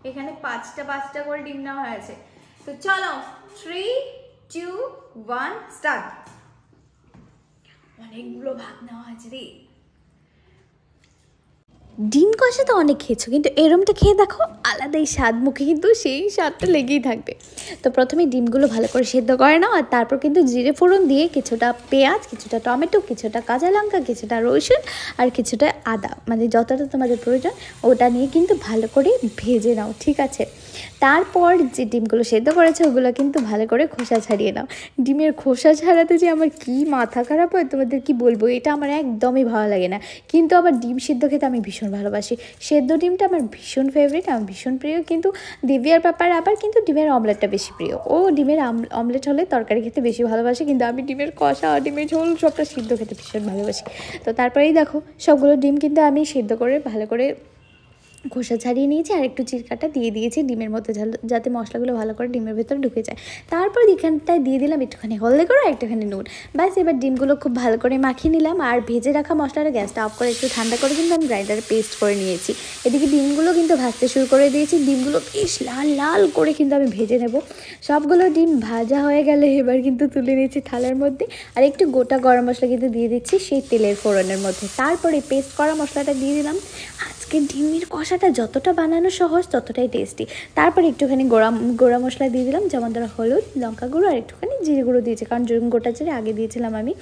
এখানে পাঁচটা করে ডিম নেওয়া হয়েছে। তো চলো 3 2 1 স্টার্ট। অনেকগুলো ভাত নেওয়া হয়েছে রে। ডিম কষা তো অনেক খেয়েছো, কিন্তু এরমটা খেয়ে দেখো, আলাদাই স্বাদ, মুখে কিন্তু সেই স্বাদটা লেগেই থাকবে। তো প্রথমে ডিমগুলো ভালো করে সেদ্ধ করে নাও, আর তারপর কিন্তু জিরে ফোড়ন দিয়ে কিছুটা পেঁয়াজ, কিছুটা টমেটো, কিছুটা কাঁচা লঙ্কা, কিছুটা রসুন আর কিছুটা আদা, মানে যতটা তোমাদের প্রয়োজন ওটা নিয়ে কিন্তু ভালো করে ভেজে নাও, ঠিক আছে। তারপর যে ডিমগুলো সেদ্ধ করেছে ওগুলো কিন্তু ভালো করে খোসা ছাড়িয়ে নাও। ডিমের খোসা ছাড়াতে যে আমার কি মাথা খারাপ হয় তোমাদের কি বলবো, এটা আমার একদমই ভালো লাগে না। কিন্তু আবার ডিম সিদ্ধ খেতে আমি ভীষণ ভালোবাসি, সেদ্ধ ডিমটা আমার ভীষণ ফেভারিট, আমার ভীষণ প্রিয়। কিন্তু দিব্যার ব্যাপার আবার কিন্তু ডিমের অমলেটটা বেশি প্রিয়। ও ডিমের অমলেট হলে তরকারি খেতে বেশি ভালোবাসে, কিন্তু আমি ডিমের কষা, ডিমের ঝোল সবটা সিদ্ধ খেতে ভীষণ ভালোবাসি। তো তারপরেই দেখো সবগুলো ডিম কিন্তু আমি সিদ্ধ করে ভালো করে খোসা ছাড়িয়ে নিয়েছি, আর একটু চিরকাটা দিয়ে দিয়েছি ডিমের মধ্যে, যাতে মশলাগুলো ভালো করে ডিমের ভেতরে ঢুকে যায়। তারপর এখানটায় দিয়ে দিলাম একটুখানি হলদে গুঁড়ো, একটুখানি নুন, ব্যাস। এবার ডিমগুলো খুব ভালো করে মাখিয়ে নিলাম, আর ভেজে রাখা মশলাটা গ্যাসটা অফ করে একটু ঠান্ডা করে কিন্তু আমি গ্রাইন্ডারে পেস্ট করে নিয়েছি। এদিকে ডিমগুলো কিন্তু ভাজতে শুরু করে দিয়েছি, ডিমগুলো বেশ লাল লাল করে কিন্তু আমি ভেজে নেব। সবগুলো ডিম ভাজা হয়ে গেলে এবার কিন্তু তুলে নিয়েছি থালার মধ্যে, আর একটু গোটা গরম মশলা কিন্তু দিয়ে দিচ্ছি সেই তেলের ফোড়নের মধ্যে। তারপরে পেস্ট করা মশলাটা দিয়ে দিলাম। আজকে ডিমের কষাটা যতটা বানানো সহজ ততটাই টেস্টি। তারপর একটুখানি গোড়া মশলা দিয়ে দিলাম, যেমন ধরো হলুদ, লঙ্কা গুঁড়ো আর একটুখানি জিরে গুঁড়ো দিয়েছি, কারণ গোটা জিরে আগে দিয়েছিলাম আমি।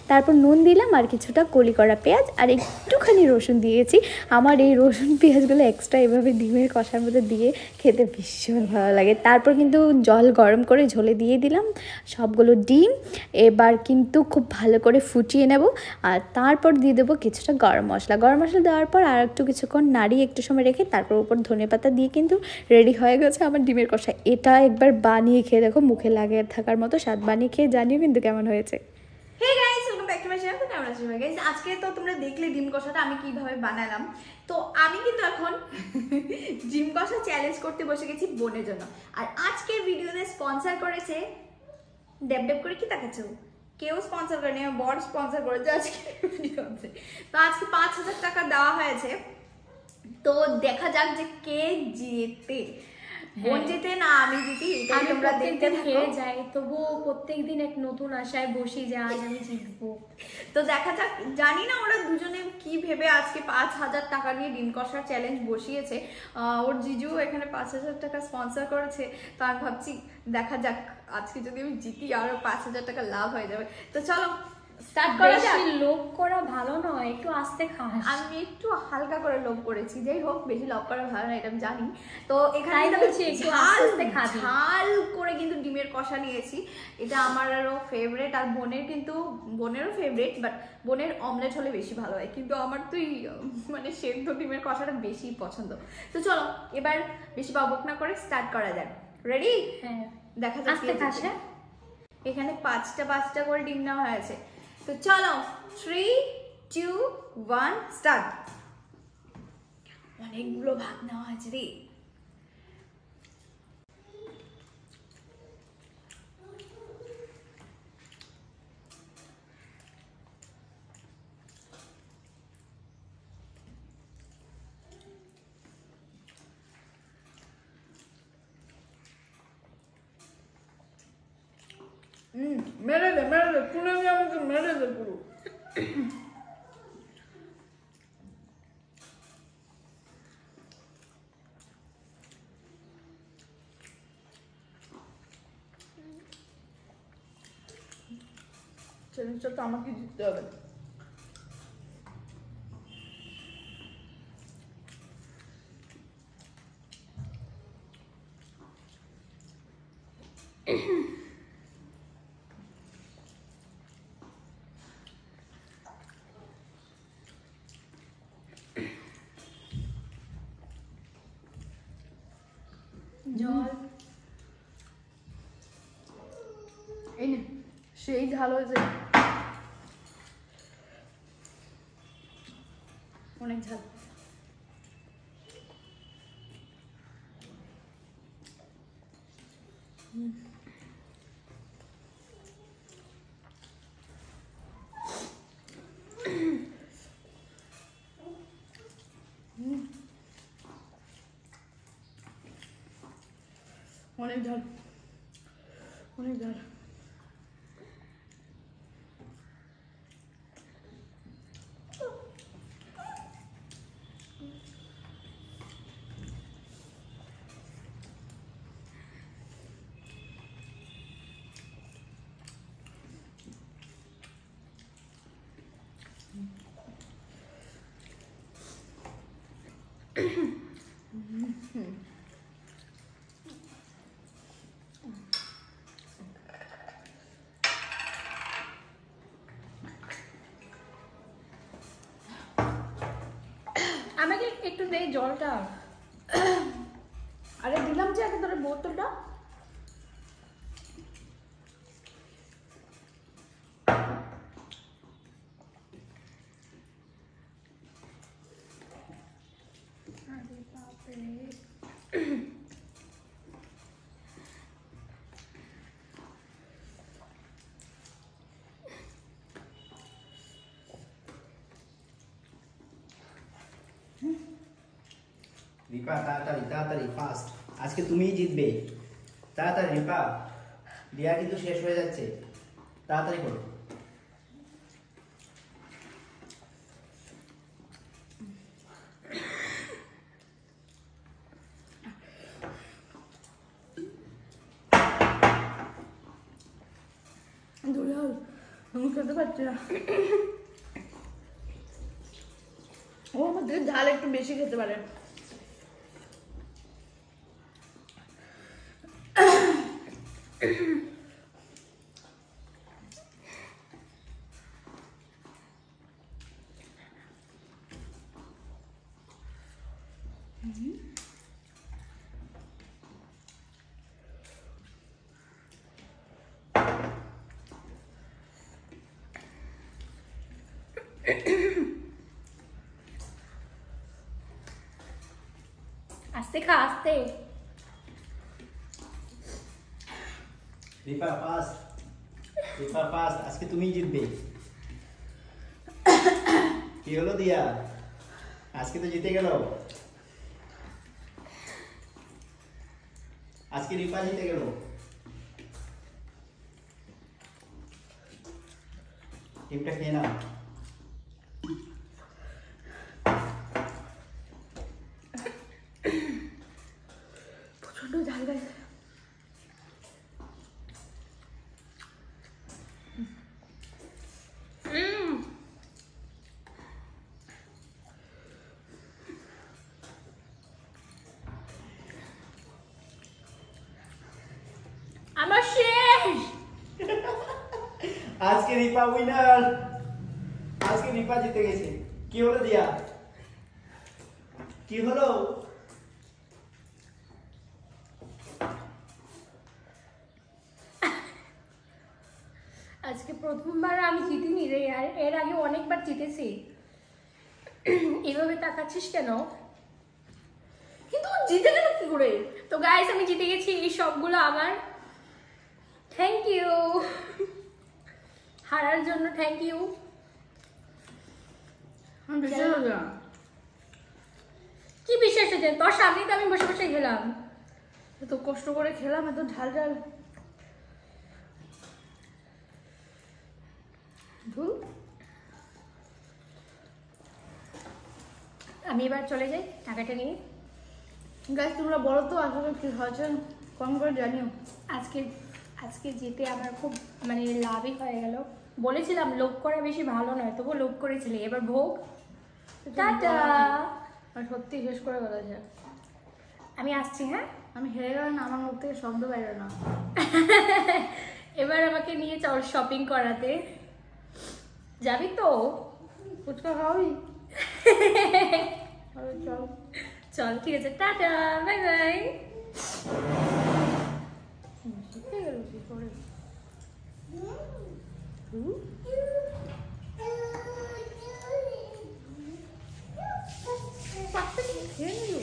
তারপর নুন দিলাম, আর কিছুটা কলি করা পেঁয়াজ আর একটুখানি রসুন দিয়েছি। আমার এই রসুন পেঁয়াজগুলো এক্সট্রা এভাবে ডিমের কষার মধ্যে দিয়ে খেতে ভীষণ ভালো লাগে। তারপর কিন্তু জল গরম করে ঝোলে দিয়ে দিলাম সবগুলো ডিম। এবার কিন্তু খুব ভালো করে ফুটিয়ে নেব, আর তারপর দিয়ে দেবো কিছুটা গরম মশলা দেওয়ার পর আর একটু কিছুক্ষণ নাড়িয়ে একটু সময় রেখে তারপর উপর ধনেপাতা দিয়ে কিন্তু রেডি হয়ে গেছে আমার ডিমের কষা। এটা একবার বানিয়ে খেয়ে দেখো, মুখে লাগে থাকার মতো স্বাদ। বানিয়ে খেয়ে জানিও কিন্তু কেমন হয়েছে। Hey guys, welcome back to my channel. কেমন আছো গাইস? আজকে তো তোমরা দেখলে ডিম কষাটা আমি কিভাবে বানালাম। তো আমি কিন্তু এখন ডিম কষা চ্যালেঞ্জ করতে বসে গেছি বোনের জন্য। আর আজকের ভিডিওতে স্পন্সর করেছে, ডেব ডেব করে কি দেখাচ্ছো, কেউ স্পন্সর করেনি, আমার বড় স্পন্সর করেছে আজকে ভিডিওতে। তো আজকে 5,000 টাকা দেওয়া হয়েছে। তো দেখা যাক যে কে জিতে, বোন জিতে না আমি জিতি, এটাই তোমরা দেখতে হেরে যাই, তবুও প্রত্যেকদিন এক নতুন আশায় বসি যে আজ আমি জিতবো। তো দেখা যাক, জানি না ওরা দুজনে কি ভেবে আজকে 5,000 টাকা নিয়ে ডিম কষার চ্যালেঞ্জ বসিয়েছে। ওর জিজু এখানে 5,000 টাকা স্পন্সর করেছে। তো আমি ভাবছি দেখা যাক, আজকে যদি আমি জিতি আরো 5,000 টাকা লাভ হয়ে যাবে। তো চলো স্টার্ট করা যাক। বেশি লোভ করা ভালো নয়, একটু আস্তে খাস। আমি একটু হালকা করে লোভ করেছি, যাই হোক বেশি লোভ করা ভালো না, এটা আমি জানি। তো এখানে ঝাল করে কিন্তু ডিমের কষা নিয়েছি, এটা আমারও ফেভারিট, আর বোনেরও ফেভারিট, বাট বোনের অমলেট হলে বেশি ভালো হয়, কিন্তু আমার তো মানে সেদ্ধ ডিমের কষাটা বেশি পছন্দ। তো চলো এবার বেশি বকবক না করে স্টার্ট করা যাক। রেডি? হ্যাঁ, দেখা যাক। এখানে পাঁচটা করে ডিম নেওয়া হয়েছে। তো চলো 3 2 1 স্টার্ট। অনেকগুলো ভাত নেওয়া হয়েছে রে। মেরে দে পুরো, আমাকে মেরে দে পুরো। চ্যালেঞ্জটা তো আমাকে জিততে হবে। জল এই না, সেই ঝাল হয়েছে, অনেক ঝাল। অনেক ঝাল, অনেক ঝাল। আমাকে একটু দে জলটা। আরে দিলাম যে আগে তোর বোতলটা। রিপা তাড়াতাড়ি তাড়াতাড়ি ফাস্ট, আজকে তুমিই জিতবে। তাড়াতাড়ি রিপা, দিয়া কিন্তু শেষ হয়ে যাচ্ছে, তাড়াতাড়ি করো। আমি খেতে পারছি না। ও আমার থেকে ঝাল একটু বেশি খেতে পারে। আস্তে খা, আস্তে। রিপা ফাস্ট, রিপা ফাস্ট, আজকে তুমিই জিতবে। কি হলো দিয়া, আজকে তো জিতে গেল, আজকে রিপা জিতে গেল। ডিমটা খেয়ে নাও। প্রচন্ড ঝাল গাইছে। আমার শেষ। আজকে রিপা উইনার, আজকে রিপা জিতে গেছে। কি হলো দিয়া, কি হলো? আজকে প্রথমবার আমি জিতিনি রে, আর এর আগে অনেকবার জিতেছি। এভাবে তাকাচ্ছিস কেন? কিন্তু জিতে গেল কি করে? তো গাইস, আমি জিতে গেছি, এই সবগুলো আমার। থ্যাংক ইউ, হারার জন্য থ্যাংক ইউ। আমি বিশ্বাস হচ্ছে না। কি বিশ্বাস হচ্ছে? তোর সামনেই তো আমি বসে বসে গেলাম। এত কষ্ট করে খেলাম, এত ঝাল ঝাল। ধুর। আমি এবার চলে যাই টাকাটা নিয়ে। গাইস তোমরা বলো তো আসলে কি হয়েছে, কম করে জানিও। আজকে আজকে জিতে আমার খুব মানে লাভই হয়ে গেল। বলেছিলাম লোভ করা বেশি ভালো নয়, তবু লোভ করেছিলি, এবার ভোগ। টাটা। আর সত্যি শেষ করে বলেছে। আমি আসছি, হ্যাঁ? আমি হেরে গেলাম না, আমার মুখ থেকে শব্দ বাইরে না। এবার আমাকে নিয়ে চল শপিং করাতে। যাবি তো? ফুচকা খাওয়াবি? আরে চল। চল, ঠিক আছে, টাটা, বাই বাই। শিখে গেল কি করে? খেয়ে নিল।